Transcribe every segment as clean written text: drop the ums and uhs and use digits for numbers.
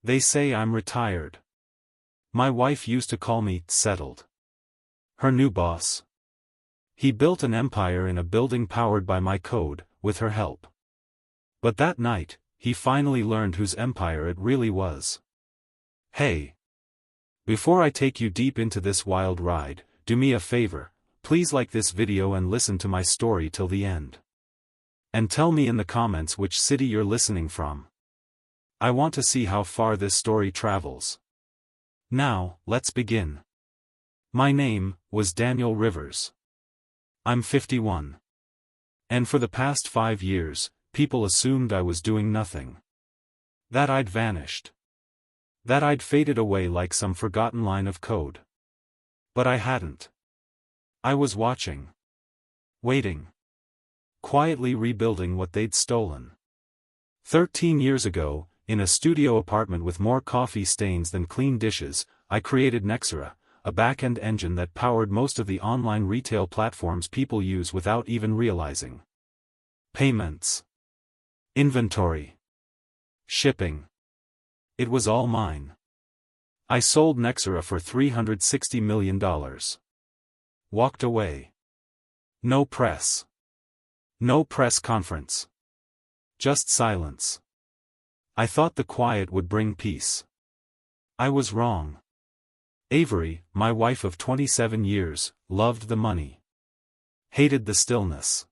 They say I'm retired. My wife used to call me settled. Her new boss. He built an empire in a building powered by my code, with her help. But that night, he finally learned whose empire it really was. Hey! Before I take you deep into this wild ride, do me a favor, please like this video and listen to my story till the end. And tell me in the comments which city you're listening from. I want to see how far this story travels. Now, let's begin. My name was Daniel Rivers. I'm 51. And for the past 5 years, people assumed I was doing nothing. That I'd vanished. That I'd faded away like some forgotten line of code. But I hadn't. I was watching. Waiting. Quietly rebuilding what they'd stolen. 13 years ago, in a studio apartment with more coffee stains than clean dishes, I created Nexera, a back-end engine that powered most of the online retail platforms people use without even realizing. Payments. Inventory. Shipping. It was all mine. I sold Nexera for $360 million. Walked away. No press. No press conference. Just silence. I thought the quiet would bring peace. I was wrong. Avery, my wife of 27 years, loved the money. Hated the stillness.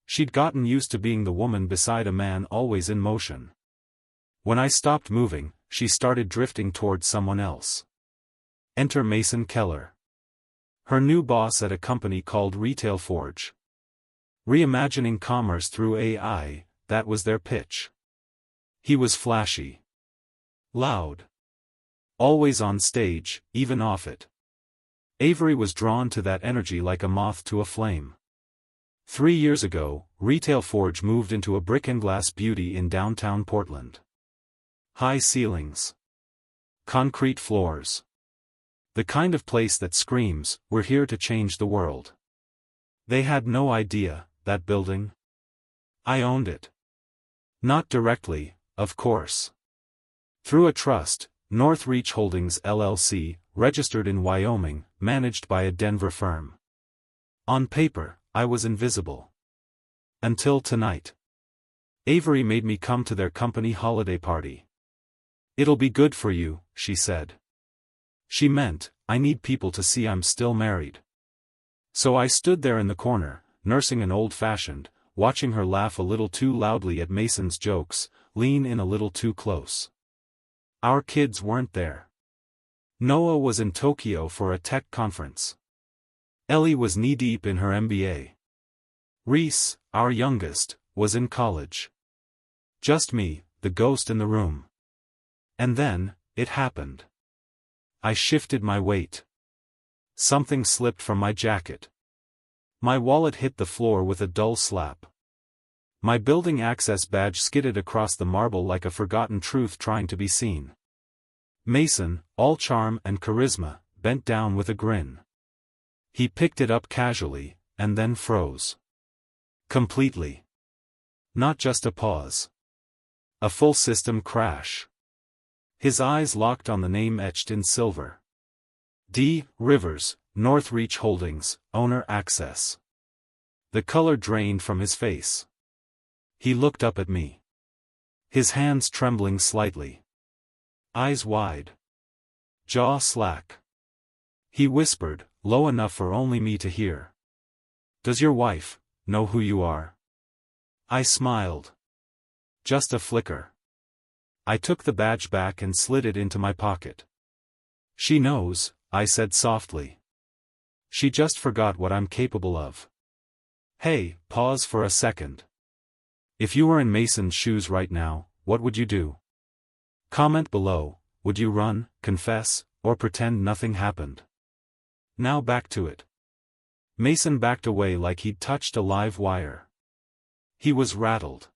She'd gotten used to being the woman beside a man always in motion. When I stopped moving, she started drifting towards someone else. Enter Mason Keller. Her new boss at a company called Retail Forge. Reimagining commerce through AI, that was their pitch. He was flashy. Loud. Always on stage, even off it. Avery was drawn to that energy like a moth to a flame. 3 years ago, Retail Forge moved into a brick-and-glass beauty in downtown Portland. High ceilings. Concrete floors. The kind of place that screams, "We're here to change the world." They had no idea, that building. I owned it. Not directly, of course. Through a trust, Northreach Holdings LLC, registered in Wyoming, managed by a Denver firm. On paper, I was invisible. Until tonight. Avery made me come to their company holiday party. "It'll be good for you," she said. She meant, I need people to see I'm still married. So I stood there in the corner, nursing an old-fashioned, watching her laugh a little too loudly at Mason's jokes, lean in a little too close. Our kids weren't there. Noah was in Tokyo for a tech conference. Ellie was knee-deep in her MBA. Reese, our youngest, was in college. Just me, the ghost in the room. And then, it happened. I shifted my weight. Something slipped from my jacket. My wallet hit the floor with a dull slap. My building access badge skidded across the marble like a forgotten truth trying to be seen. Mason, all charm and charisma, bent down with a grin. He picked it up casually, and then froze. Completely. Not just a pause. A full system crash. His eyes locked on the name etched in silver. D. Rivers, Northreach Holdings, owner access. The color drained from his face. He looked up at me. His hands trembling slightly. Eyes wide. Jaw slack. He whispered, low enough for only me to hear. "Does your wife know who you are?" I smiled. Just a flicker. I took the badge back and slid it into my pocket. "She knows," I said softly. "She just forgot what I'm capable of." Hey, pause for a second. If you were in Mason's shoes right now, what would you do? Comment below, would you run, confess, or pretend nothing happened? Now back to it. Mason backed away like he'd touched a live wire. He was rattled.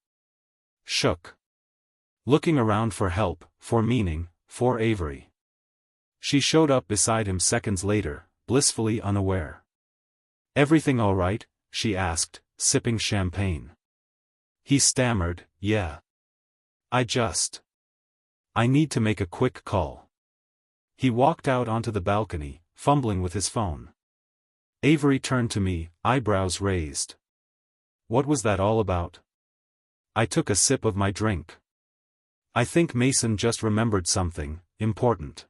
Shook. Looking around for help, for meaning, for Avery. She showed up beside him seconds later, blissfully unaware. "Everything all right?" she asked, sipping champagne. He stammered, "Yeah. I just..." I need to make a quick call. He walked out onto the balcony, fumbling with his phone. Avery turned to me, eyebrows raised. What was that all about? I took a sip of my drink. I think Mason just remembered something important.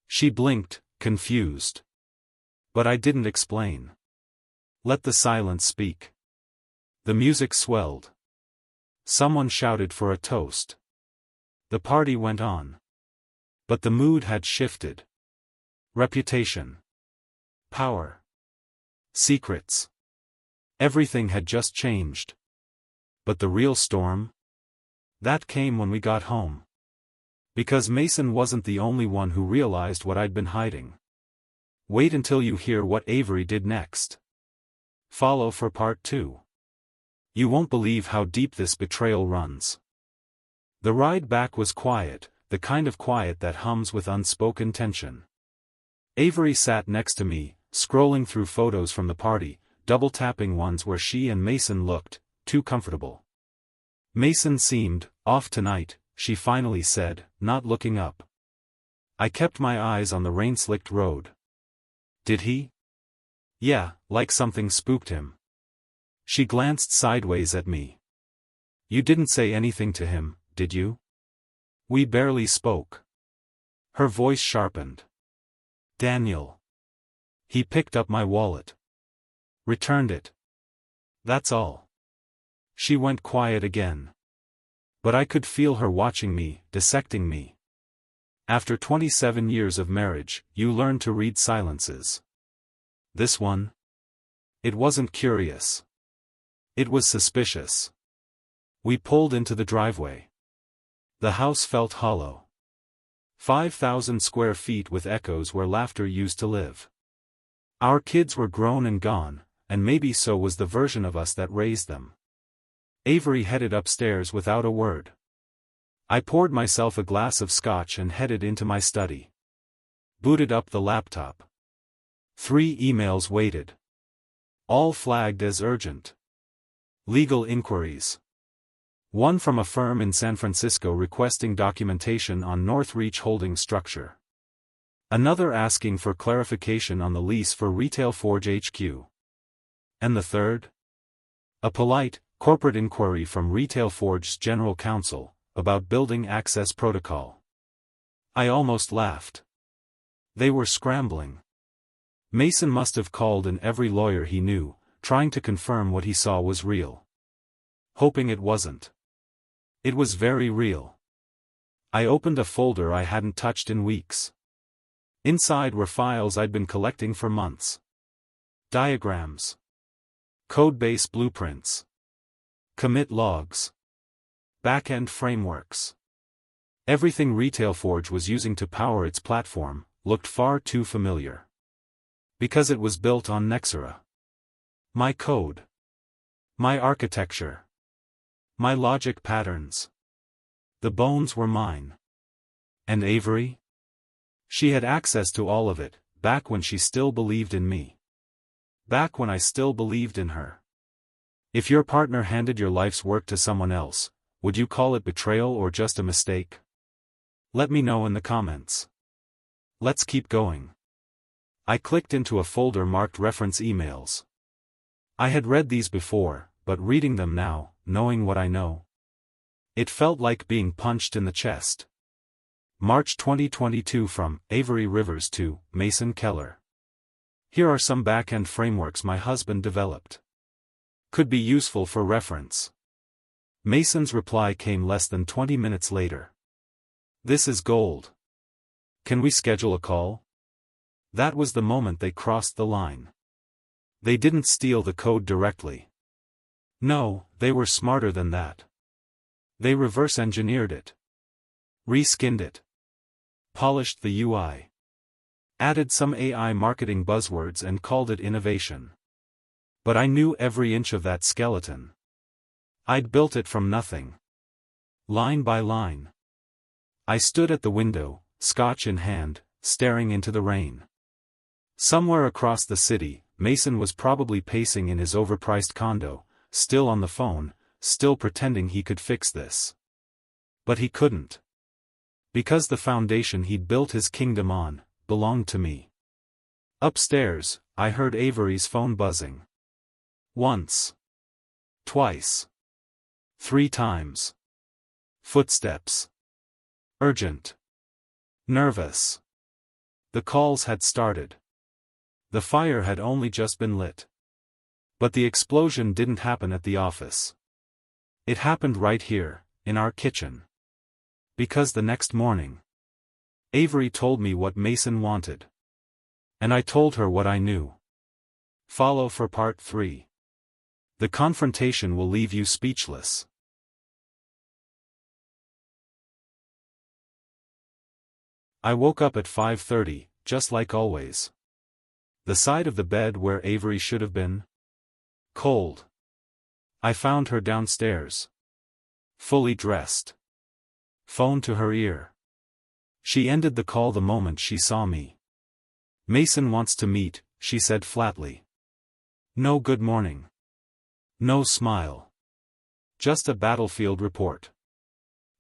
She blinked, confused. But I didn't explain. Let the silence speak. The music swelled. Someone shouted for a toast. The party went on. But the mood had shifted. Reputation. Power. Secrets. Everything had just changed. But the real storm? That came when we got home. Because Mason wasn't the only one who realized what I'd been hiding. Wait until you hear what Avery did next. Follow for part 2. You won't believe how deep this betrayal runs. The ride back was quiet, the kind of quiet that hums with unspoken tension. Avery sat next to me, scrolling through photos from the party, double-tapping ones where she and Mason looked too comfortable. Mason seemed off tonight, she finally said, not looking up. I kept my eyes on the rain-slicked road. Did he? Yeah, like something spooked him. She glanced sideways at me. You didn't say anything to him, did you? We barely spoke. Her voice sharpened. Daniel. He picked up my wallet. Returned it. That's all. She went quiet again. But I could feel her watching me, dissecting me. After 27 years of marriage, you learn to read silences. This one? It wasn't curious. It was suspicious. We pulled into the driveway. The house felt hollow. 5,000 square feet with echoes where laughter used to live. Our kids were grown and gone, and maybe so was the version of us that raised them. Avery headed upstairs without a word. I poured myself a glass of scotch and headed into my study. Booted up the laptop. 3 emails waited. All flagged as urgent. Legal inquiries. One from a firm in San Francisco requesting documentation on Northreach Holdings structure. Another asking for clarification on the lease for Retail Forge HQ. And the third? A polite, corporate inquiry from Retail Forge's general counsel, about building access protocol. I almost laughed. They were scrambling. Mason must have called in every lawyer he knew, trying to confirm what he saw was real. Hoping it wasn't. It was very real. I opened a folder I hadn't touched in weeks. Inside were files I'd been collecting for months. Diagrams. Codebase blueprints. Commit logs. Back-end frameworks. Everything Retail Forge was using to power its platform looked far too familiar. Because it was built on Nexera. My code. My architecture. My logic patterns. The bones were mine. And Avery? She had access to all of it, back when she still believed in me. Back when I still believed in her. If your partner handed your life's work to someone else, would you call it betrayal or just a mistake? Let me know in the comments. Let's keep going. I clicked into a folder marked reference emails. I had read these before, but reading them now, knowing what I know. It felt like being punched in the chest. March 2022 from Avery Rivers to Mason Keller. Here are some back-end frameworks my husband developed. Could be useful for reference. Mason's reply came less than 20 minutes later. This is gold. Can we schedule a call? That was the moment they crossed the line. They didn't steal the code directly. No, they were smarter than that. They reverse-engineered it. Reskinned it. Polished the UI. Added some AI marketing buzzwords and called it innovation. But I knew every inch of that skeleton. I'd built it from nothing. Line by line. I stood at the window, scotch in hand, staring into the rain. Somewhere across the city, Mason was probably pacing in his overpriced condo, still on the phone, still pretending he could fix this. But he couldn't. Because the foundation he'd built his kingdom on belonged to me. Upstairs, I heard Avery's phone buzzing. Once. Twice. 3 times. Footsteps. Urgent. Nervous. The calls had started. The fire had only just been lit. But the explosion didn't happen at the office. It happened right here, in our kitchen. Because the next morning, Avery told me what Mason wanted. And I told her what I knew. Follow for part 3. The confrontation will leave you speechless. I woke up at 5:30, just like always. The side of the bed where Avery should have been. Cold. I found her downstairs. Fully dressed. Phone to her ear. She ended the call the moment she saw me. Mason wants to meet, she said flatly. No good morning. No smile. Just a battlefield report.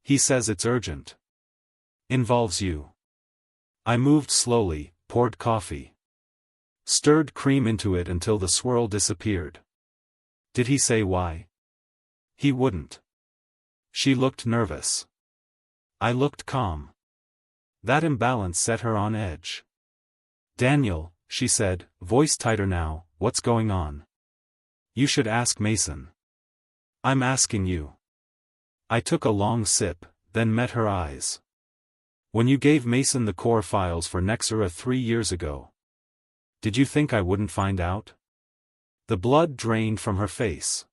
He says it's urgent. Involves you. I moved slowly, poured coffee. Stirred cream into it until the swirl disappeared. Did he say why? He wouldn't. She looked nervous. I looked calm. That imbalance set her on edge. Daniel, she said, voice tighter now, what's going on? You should ask Mason. I'm asking you. I took a long sip, then met her eyes. When you gave Mason the core files for Nexera 3 years ago, did you think I wouldn't find out? The blood drained from her face.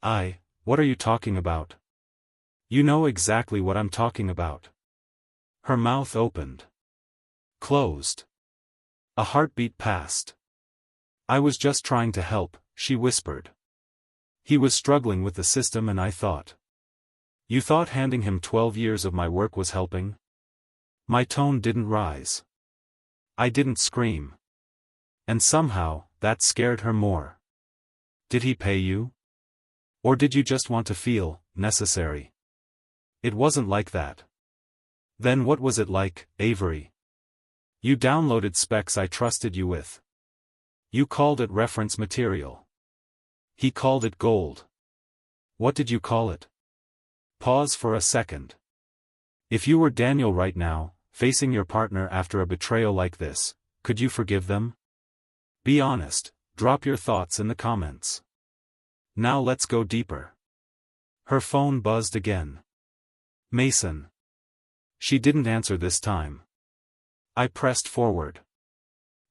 What are you talking about? You know exactly what I'm talking about. Her mouth opened. Closed. A heartbeat passed. I was just trying to help, she whispered. He was struggling with the system and I thought. You thought handing him 12 years of my work was helping? My tone didn't rise. I didn't scream. And somehow, that scared her more. Did he pay you? Or did you just want to feel necessary? It wasn't like that. Then what was it like, Avery? You downloaded specs I trusted you with. You called it reference material. He called it gold. What did you call it? Pause for a second. If you were Daniel right now, facing your partner after a betrayal like this, could you forgive them? Be honest, drop your thoughts in the comments. Now let's go deeper. Her phone buzzed again. Mason. She didn't answer this time. I pressed forward.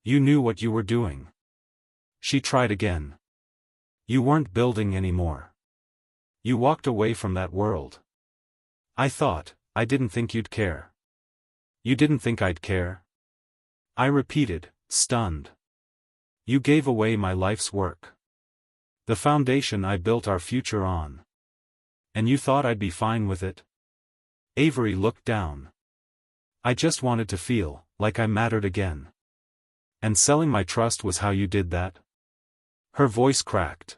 You knew what you were doing. She tried again. You weren't building anymore. You walked away from that world. I didn't think you'd care. You didn't think I'd care? I repeated, stunned. You gave away my life's work. The foundation I built our future on. And you thought I'd be fine with it? Avery looked down. I just wanted to feel like I mattered again. And selling my trust was how you did that? Her voice cracked.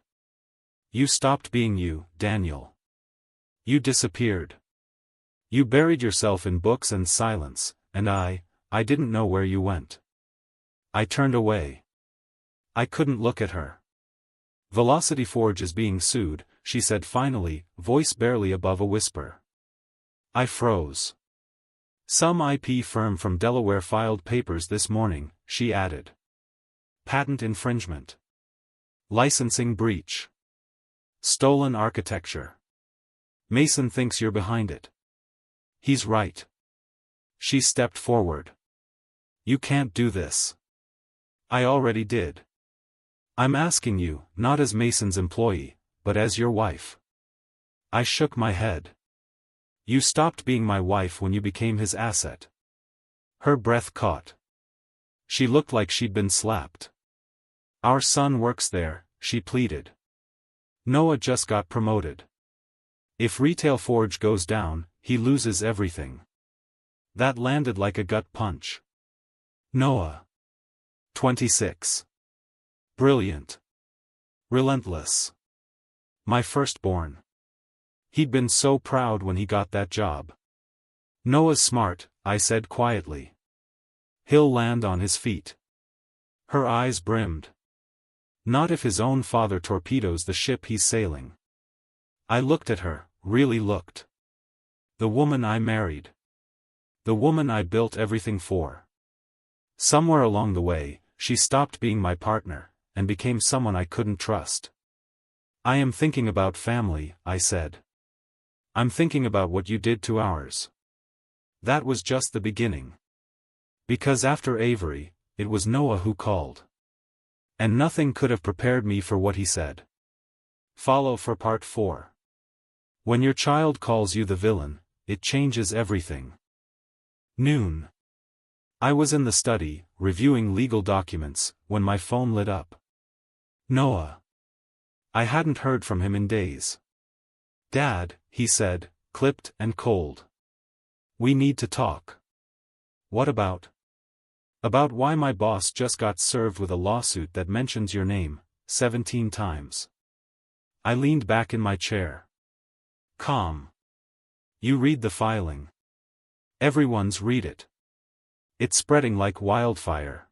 You stopped being you, Daniel. You disappeared. You buried yourself in books and silence, and I didn't know where you went. I turned away. I couldn't look at her. Velocity Forge is being sued, she said finally, voice barely above a whisper. I froze. Some IP firm from Delaware filed papers this morning, she added. Patent infringement. Licensing breach. Stolen architecture. Mason thinks you're behind it. He's right. She stepped forward. You can't do this. I already did. I'm asking you, not as Mason's employee, but as your wife. I shook my head. You stopped being my wife when you became his asset. Her breath caught. She looked like she'd been slapped. Our son works there, she pleaded. Noah just got promoted. If Retail Forge goes down, he loses everything. That landed like a gut punch. Noah. 26. Brilliant. Relentless. My firstborn. He'd been so proud when he got that job. Noah's smart, I said quietly. He'll land on his feet. Her eyes brimmed. Not if his own father torpedoes the ship he's sailing. I looked at her, really looked. The woman I married. The woman I built everything for. Somewhere along the way, she stopped being my partner, and became someone I couldn't trust. I am thinking about family, I said. I'm thinking about what you did to ours. That was just the beginning. Because after Avery, it was Noah who called. And nothing could have prepared me for what he said. Follow for part 4. When your child calls you the villain, it changes everything. Noon. I was in the study, reviewing legal documents, when my phone lit up. Noah. I hadn't heard from him in days. Dad, he said, clipped and cold. We need to talk. What about? About why my boss just got served with a lawsuit that mentions your name 17 times. I leaned back in my chair. Calm. You read the filing. Everyone's read it. It's spreading like wildfire.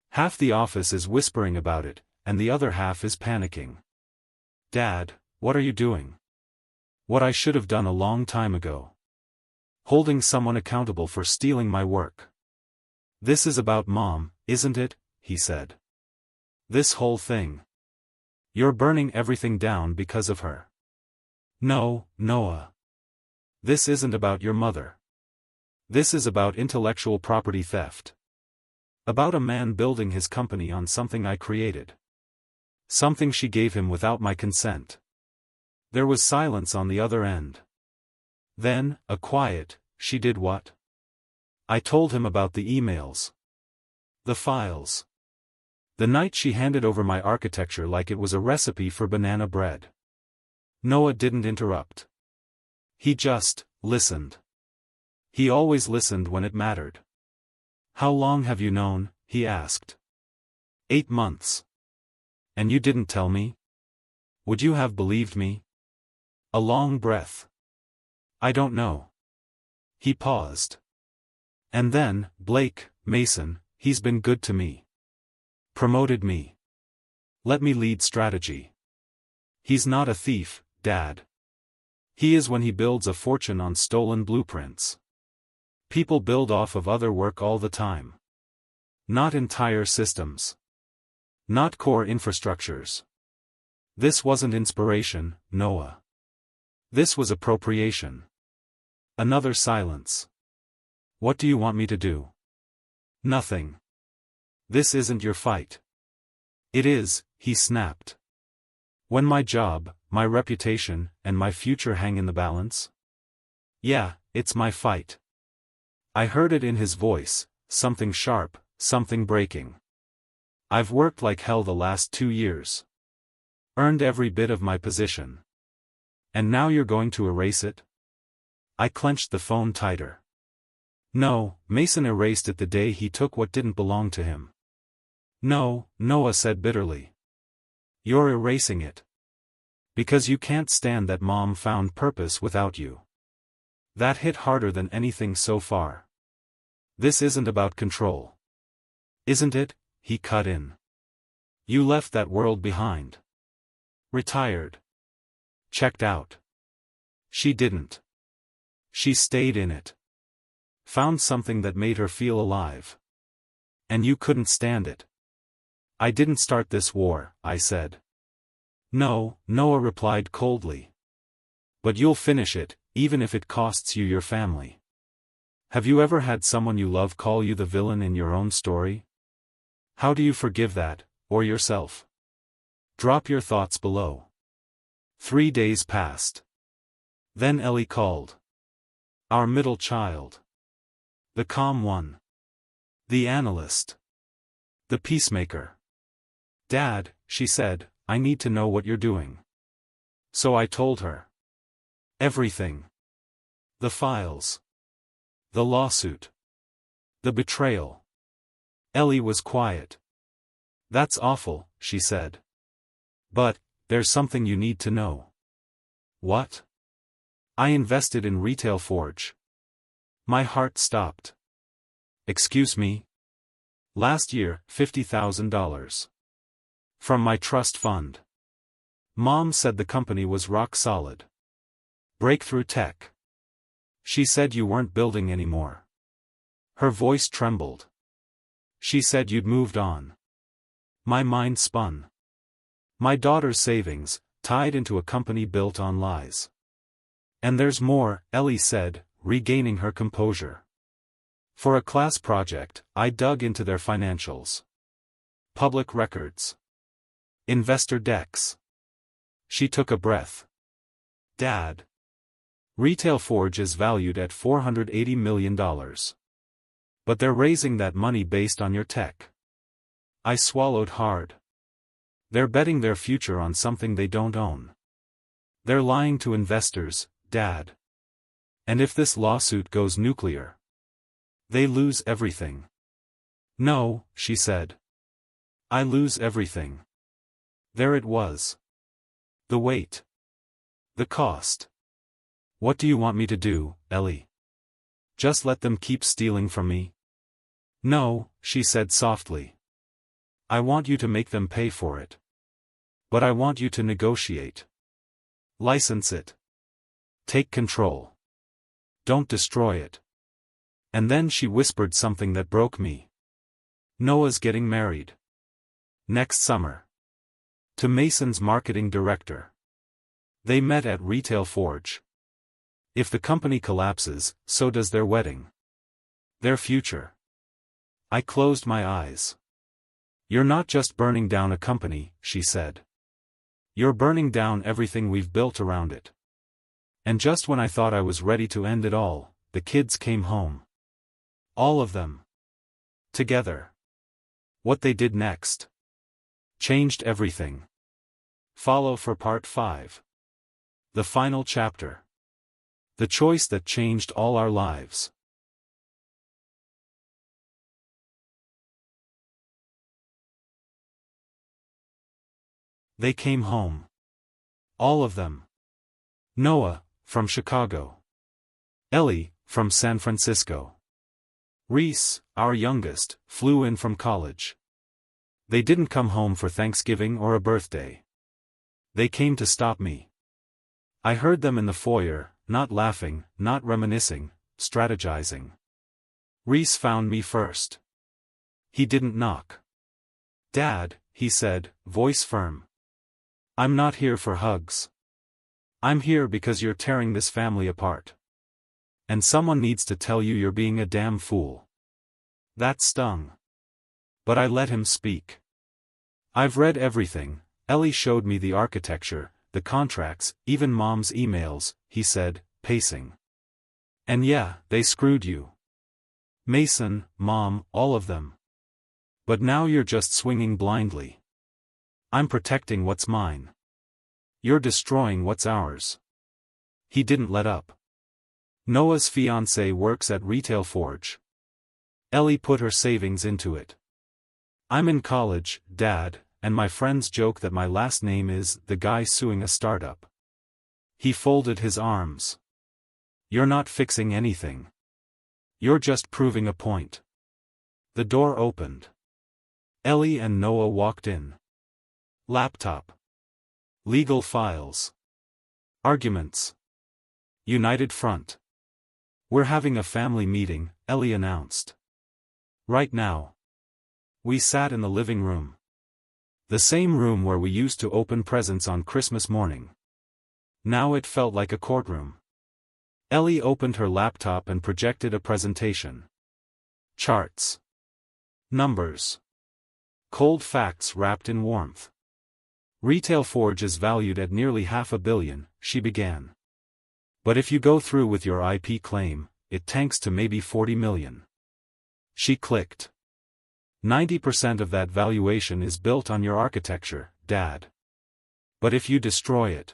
Half the office is whispering about it, and the other half is panicking. Dad, what are you doing? What I should have done a long time ago. Holding someone accountable for stealing my work. This is about Mom, isn't it? He said. This whole thing. You're burning everything down because of her. No, Noah. This isn't about your mother. This is about intellectual property theft. About a man building his company on something I created. Something she gave him without my consent. There was silence on the other end. Then, a quiet, she did what? I told him about the emails. The files. The night she handed over my architecture like it was a recipe for banana bread. Noah didn't interrupt. He just listened. He always listened when it mattered. How long have you known? He asked. 8 months. And you didn't tell me? Would you have believed me? A long breath. I don't know. He paused. And then, Blake, Mason, he's been good to me. Promoted me. Let me lead strategy. He's not a thief, Dad. He is when he builds a fortune on stolen blueprints. People build off of other work all the time. Not entire systems. Not core infrastructures. This wasn't inspiration, Noah. This was appropriation. Another silence. What do you want me to do? Nothing. This isn't your fight. It is, he snapped. When my job, my reputation, and my future hang in the balance? Yeah, it's my fight. I heard it in his voice, something sharp, something breaking. I've worked like hell the last 2 years. Earned every bit of my position. And now you're going to erase it? I clenched the phone tighter. No, Mason erased it the day he took what didn't belong to him. No, Noah said bitterly. You're erasing it. Because you can't stand that Mom found purpose without you. That hit harder than anything so far. This isn't about control. Isn't it? He cut in. You left that world behind. Retired. Checked out. She didn't. She stayed in it. Found something that made her feel alive. And you couldn't stand it. I didn't start this war, I said. No, Noah replied coldly. But you'll finish it, even if it costs you your family. Have you ever had someone you love call you the villain in your own story? How do you forgive that, or yourself? Drop your thoughts below. 3 days passed. Then Ellie called. Our middle child. The calm one. The analyst. The peacemaker. Dad, she said, I need to know what you're doing. So I told her. Everything. The files. The lawsuit. The betrayal. Ellie was quiet. That's awful, she said. But, there's something you need to know. What? I invested in Retail Forge. My heart stopped. Excuse me? Last year, $50,000. From my trust fund. Mom said the company was rock solid. Breakthrough tech. She said you weren't building anymore. Her voice trembled. She said you'd moved on. My mind spun. My daughter's savings, tied into a company built on lies. And there's more, Ellie said, regaining her composure. For a class project, I dug into their financials. Public records. Investor decks. She took a breath. Dad. Retail Forge is valued at $480 million. But they're raising that money based on your tech. I swallowed hard. They're betting their future on something they don't own. They're lying to investors, Dad. And if this lawsuit goes nuclear, they lose everything. No, she said. I lose everything. There it was. The weight. The cost. What do you want me to do, Ellie? Just let them keep stealing from me? No, she said softly. I want you to make them pay for it. But I want you to negotiate. License it. Take control. Don't destroy it. And then she whispered something that broke me. Noah's getting married. Next summer. To Mason's marketing director. They met at Retail Forge. If the company collapses, so does their wedding. Their future. I closed my eyes. You're not just burning down a company, she said. You're burning down everything we've built around it. And just when I thought I was ready to end it all, the kids came home. All of them. Together. What they did next changed everything. Follow for part 5. The final chapter. The choice that changed all our lives. They came home. All of them. Noah, from Chicago. Ellie, from San Francisco. Reese, our youngest, flew in from college. They didn't come home for Thanksgiving or a birthday. They came to stop me. I heard them in the foyer, not laughing, not reminiscing, strategizing. Reese found me first. He didn't knock. Dad, he said, voice firm. I'm not here for hugs. I'm here because you're tearing this family apart. And someone needs to tell you you're being a damn fool. That stung. But I let him speak. I've read everything. Ellie showed me the architecture, the contracts, even Mom's emails, he said, pacing. And yeah, they screwed you. Mason, Mom, all of them. But now you're just swinging blindly. I'm protecting what's mine. You're destroying what's ours. He didn't let up. Noah's fiancée works at Retail Forge. Ellie put her savings into it. I'm in college, Dad, and my friends joke that my last name is the guy suing a startup. He folded his arms. You're not fixing anything. You're just proving a point. The door opened. Ellie and Noah walked in. Laptop. Legal files. Arguments. United front. We're having a family meeting, Ellie announced. Right now. We sat in the living room. The same room where we used to open presents on Christmas morning. Now it felt like a courtroom. Ellie opened her laptop and projected a presentation. Charts. Numbers. Cold facts wrapped in warmth. Retail Forge is valued at nearly $500 million, she began. But if you go through with your IP claim, it tanks to maybe $40 million. She clicked. 90% of that valuation is built on your architecture, Dad. But if you destroy it.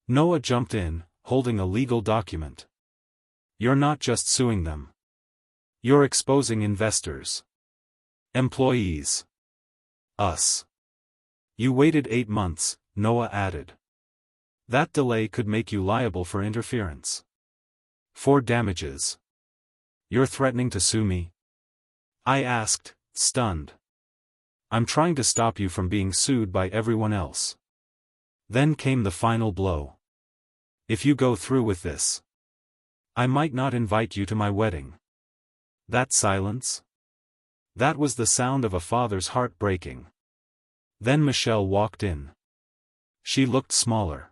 Noah jumped in, holding a legal document. You're not just suing them. You're exposing investors. Employees. Us. You waited 8 months, Noah added. That delay could make you liable for interference. For damages. You're threatening to sue me? I asked, stunned. I'm trying to stop you from being sued by everyone else. Then came the final blow. If you go through with this, I might not invite you to my wedding. That silence? That was the sound of a father's heart breaking. Then Michelle walked in. She looked smaller.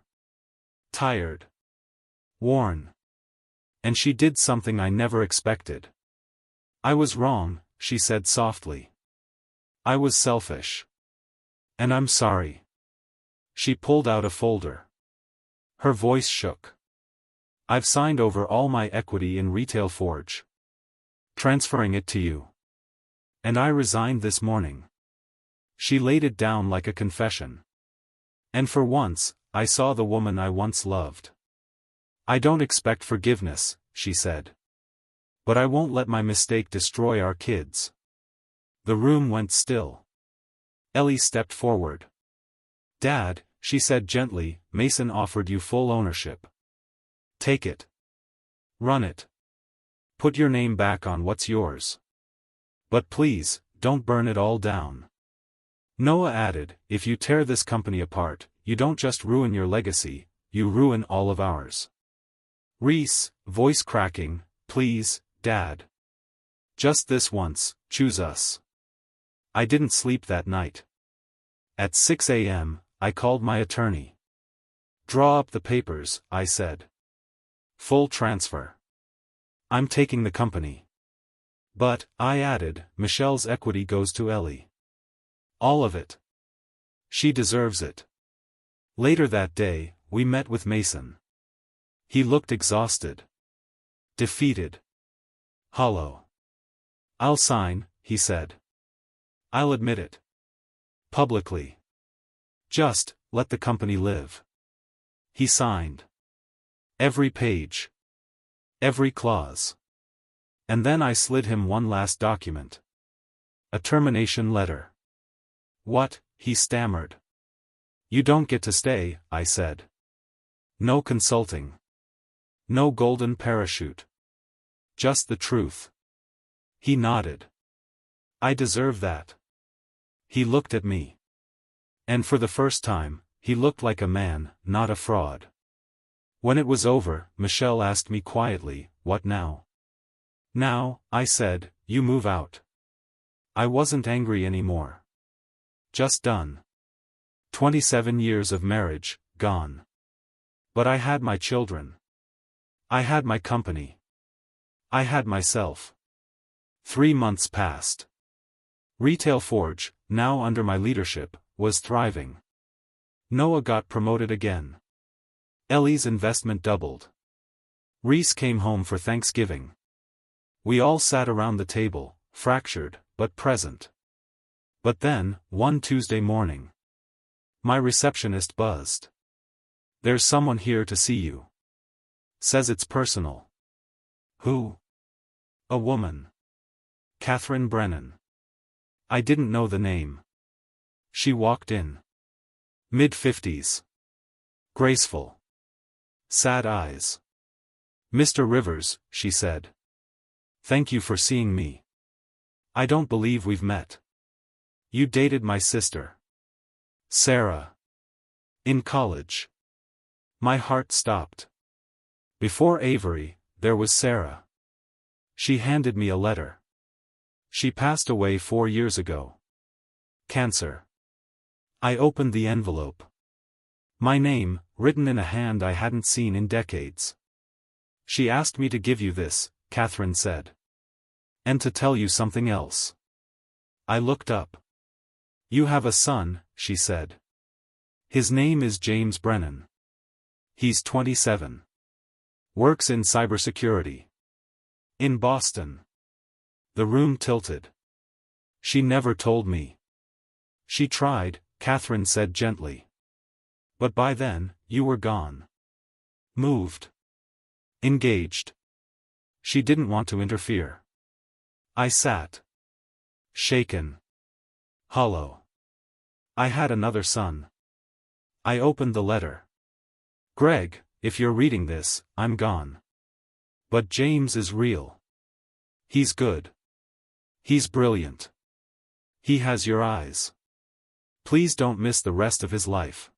Tired. Worn. And she did something I never expected. I was wrong, she said softly. I was selfish. And I'm sorry. She pulled out a folder. Her voice shook. I've signed over all my equity in Retail Forge. Transferring it to you. And I resigned this morning. She laid it down like a confession. And for once, I saw the woman I once loved. I don't expect forgiveness, she said. But I won't let my mistake destroy our kids. The room went still. Ellie stepped forward. Dad, she said gently, Mason offered you full ownership. Take it. Run it. Put your name back on what's yours. But please, don't burn it all down. Noah added, if you tear this company apart, you don't just ruin your legacy, you ruin all of ours. Reese, voice cracking, please, Dad. Just this once, choose us. I didn't sleep that night. At 6 a.m., I called my attorney. Draw up the papers, I said. Full transfer. I'm taking the company. But, I added, Michelle's equity goes to Ellie. All of it. She deserves it. Later that day, we met with Mason. He looked exhausted. Defeated. Hollow. I'll sign, he said. I'll admit it. Publicly. Just, let the company live. He signed. Every page. Every clause. And then I slid him one last document. A termination letter. What? He stammered. You don't get to stay, I said. No consulting. No golden parachute. Just the truth. He nodded. I deserve that. He looked at me. And for the first time, he looked like a man, not a fraud. When it was over, Michelle asked me quietly, what now? Now, I said, you move out. I wasn't angry anymore. Just done. 27 years of marriage, gone. But I had my children. I had my company. I had myself. 3 months passed. Retail Forge, now under my leadership, was thriving. Noah got promoted again. Ellie's investment doubled. Reese came home for Thanksgiving. We all sat around the table, fractured, but present. But then, one Tuesday morning, my receptionist buzzed. There's someone here to see you. Says it's personal. Who? A woman. Catherine Brennan. I didn't know the name. She walked in. Mid-50s. Graceful. Sad eyes. Mr. Rivers, she said. Thank you for seeing me. I don't believe we've met. You dated my sister. Sarah. In college. My heart stopped. Before Avery, there was Sarah. She handed me a letter. She passed away 4 years ago. Cancer. I opened the envelope. My name, written in a hand I hadn't seen in decades. She asked me to give you this, Catherine said. And to tell you something else. I looked up. You have a son, she said. His name is James Brennan. He's 27. Works in cybersecurity. In Boston. The room tilted. She never told me. She tried, Catherine said gently. But by then, you were gone. Moved. Engaged. She didn't want to interfere. I sat. Shaken. Hollow. I had another son. I opened the letter. Greg, if you're reading this, I'm gone. But James is real. He's good. He's brilliant. He has your eyes. Please don't miss the rest of his life.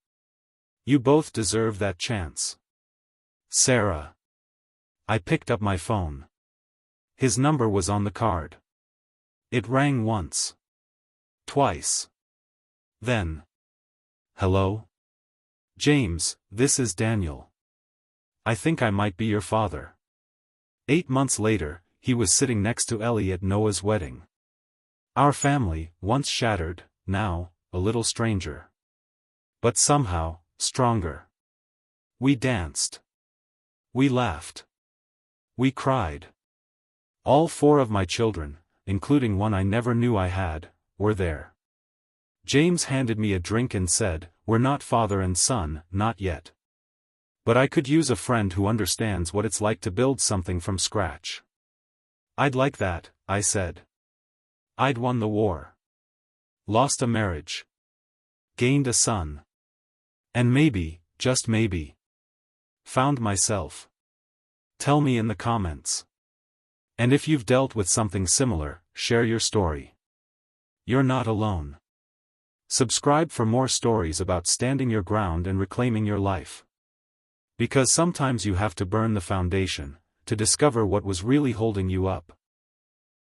You both deserve that chance. Sarah. I picked up my phone. His number was on the card. It rang once. Twice. Then. Hello? James, this is Daniel. I think I might be your father. 8 months later, he was sitting next to Ellie at Noah's wedding. Our family, once shattered, now, a little stranger. But somehow, stronger. We danced. We laughed. We cried. All 4 of my children, including one I never knew I had, were there. James handed me a drink and said, "We're not father and son, not yet. But I could use a friend who understands what it's like to build something from scratch." "I'd like that," I said. I'd won the war. Lost a marriage. Gained a son. And maybe, just maybe, found myself. Tell me in the comments. And if you've dealt with something similar, share your story. You're not alone. Subscribe for more stories about standing your ground and reclaiming your life. Because sometimes you have to burn the foundation, to discover what was really holding you up.